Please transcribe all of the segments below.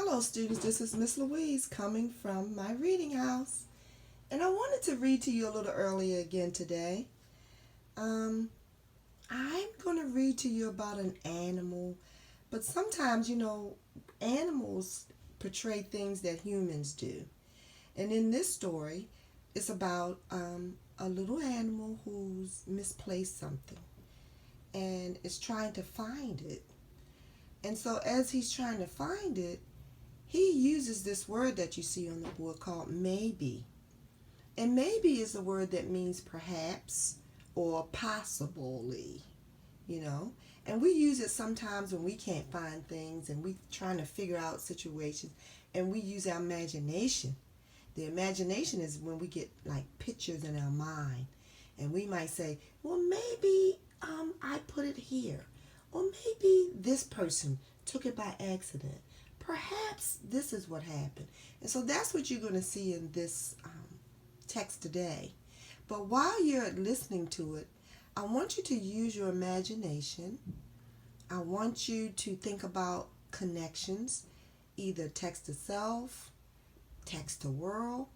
Hello, students. This is Miss Louise coming from my reading house. And I wanted to read to you a little earlier again today. Um, I'm going to read to you about an animal, but sometimes, animals portray things that humans do. And in this story, it's about a little animal who's misplaced something and is trying to find it. And so, as he's trying to find it, he uses this word that you see on the board called maybe. And maybe is a word that means perhaps or possibly, you know. And we use it sometimes when we can't find things and we're trying to figure out situations and we use our imagination. The imagination is when we get like pictures in our mind and we might say, well, maybe I put it here. Or maybe this person took it by accident. Perhaps this is what happened. And so that's what you're going to see in this text today. But while you're listening to it, I want you to use your imagination. I want you to think about connections, either text to self, text to world,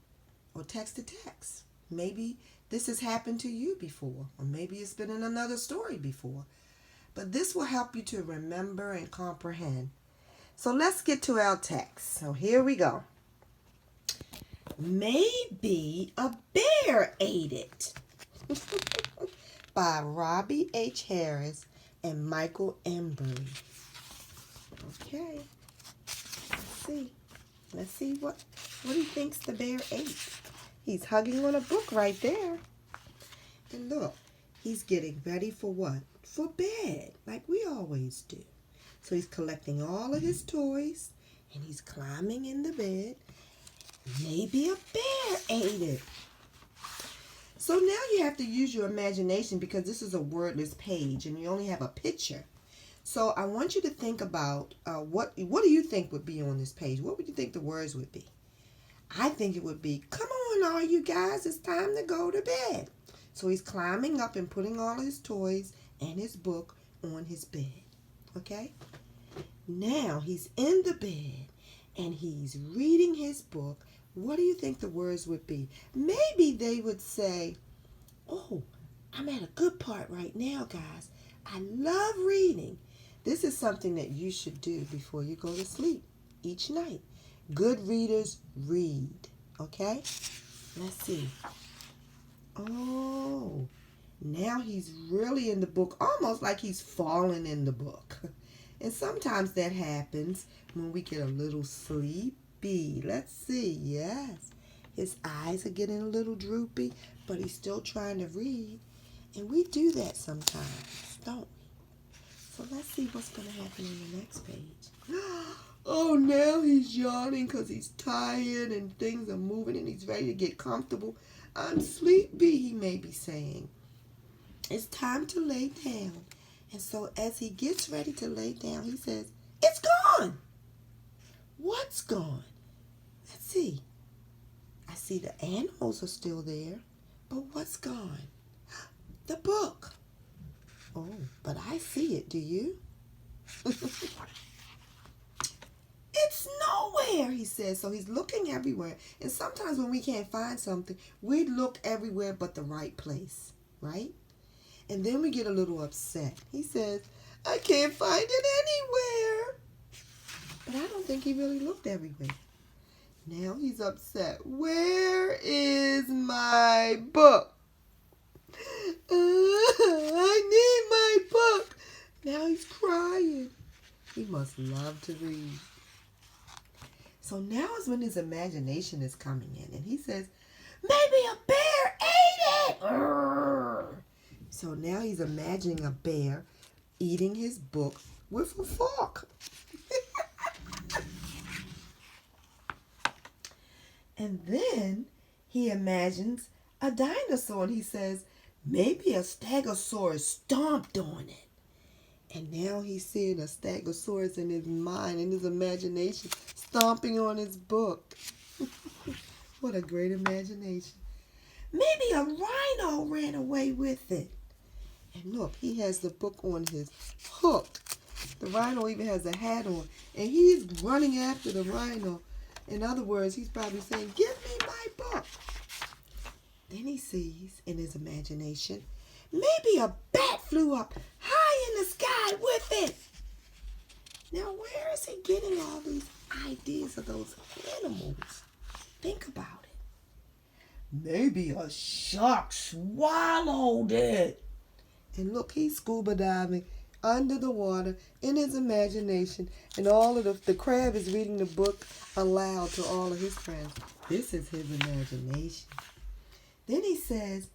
or text to text. Maybe this has happened to you before, or maybe it's been in another story before. But this will help you to remember and comprehend. So let's get to our text. So here we go. Maybe a bear ate it. By Robbie H. Harris and Michael Embury. Okay. Let's see what he thinks the bear ate. He's hugging on a book right there. And look, he's getting ready for what? For bed, like we always do. So he's collecting all of his toys and he's climbing in the bed. Maybe a bear ate it. So now you have to use your imagination because this is a wordless page and you only have a picture. So I want you to think about what do you think would be on this page? What would you think the words would be? I think it would be, come on all you guys, it's time to go to bed. So he's climbing up and putting all his toys and his book on his bed. Okay? Now he's in the bed and he's reading his book. What do you think the words would be? Maybe they would say, oh, I'm at a good part right now, guys. I love reading. This is something that you should do before you go to sleep each night. Good readers read. Okay? Let's see. Oh, now he's really in the book, almost like he's falling in the book. And sometimes that happens when we get a little sleepy. Let's see. Yes. His eyes are getting a little droopy, but he's still trying to read. And we do that sometimes, don't we? So let's see what's going to happen on the next page. Oh, now he's yawning because he's tired and things are moving and he's ready to get comfortable. I'm sleepy, he may be saying. It's time to lay down. And so as he gets ready to lay down, he says, it's gone. What's gone? Let's see. I see the animals are still there, but what's gone? The book. Oh, but I see it. Do you? It's nowhere, he says. So he's looking everywhere. And sometimes when we can't find something, we look everywhere but the right place, right? And then we get a little upset. He says, I can't find it anywhere. But I don't think he really looked everywhere. Now he's upset. Where is my book? I need my book. Now he's crying. He must love to read. So now is when his imagination is coming in. And he says, maybe a bear ate it. Urgh. So now he's imagining a bear eating his book with a fork. And then he imagines a dinosaur and he says, maybe a stegosaurus stomped on it. And now he's seeing a stegosaurus in his mind, in his imagination, stomping on his book. What a great imagination. Maybe a rhino ran away with it. And look, he has the book on his hook. The rhino even has a hat on, and he's running after the rhino. In other words, he's probably saying, "Give me my book." Then he sees in his imagination, maybe a bat flew up high in the sky with it. Now, where is he getting all these ideas of those animals? Think about it. Maybe a shark swallowed it. And look, he's scuba diving under the water in his imagination, and all of the crab is reading the book aloud to all of his friends. This is his imagination. Then he says,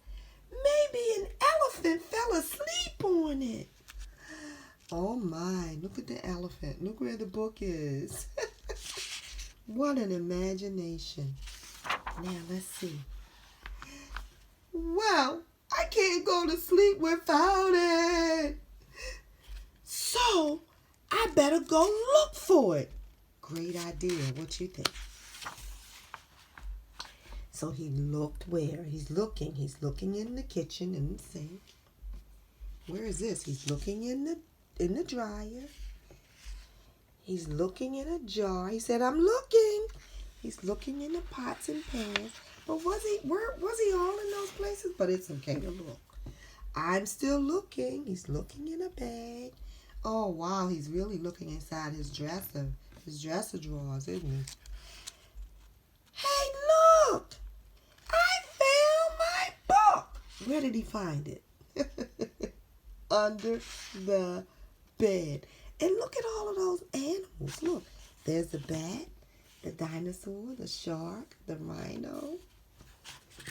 maybe an elephant fell asleep on it. Oh my, look at the elephant. Look where the book is. What an imagination. Now let's see. Wow, I can't go to sleep without it. So I better go look for it. Great idea. What you think? So he looked where? He's looking in the kitchen, in the sink. Where is this? He's looking in the dryer. He's looking in a jar. He said, "I'm looking." He's looking in the pots and pans. But was he all in those places? But it's okay to look. I'm still looking. He's looking in a bag. Oh wow, he's really looking inside his dresser drawers, isn't he? Hey, look! I found my book. Where did he find it? Under the bed. And look at all of those animals. Look, there's the bat, the dinosaur, the shark, the rhino.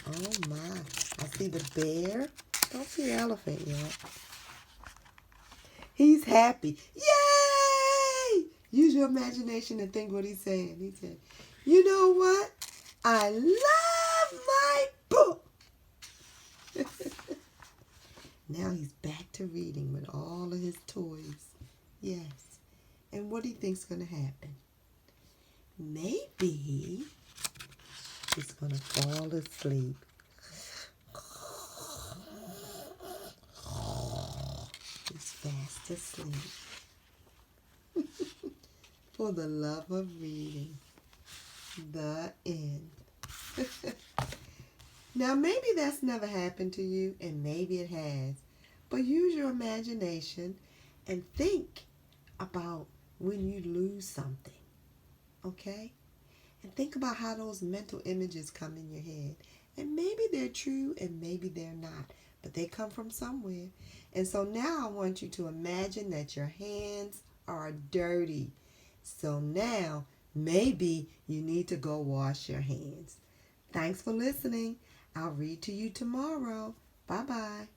Oh my. I see the bear. Don't see the elephant yet. He's happy. Yay! Use your imagination and think what he's saying. He said, "You know what? I love my book." Now he's back to reading with all of his toys. Yes. And what do you think's going to happen? Maybe he's going to fall asleep. He's fast asleep. For the love of reading. The end. Now, maybe that's never happened to you, and maybe it has. But use your imagination and think about when you lose something, okay? And think about how those mental images come in your head. And maybe they're true and maybe they're not, but they come from somewhere. And so now I want you to imagine that your hands are dirty. So now maybe you need to go wash your hands. Thanks for listening. I'll read to you tomorrow. Bye-bye.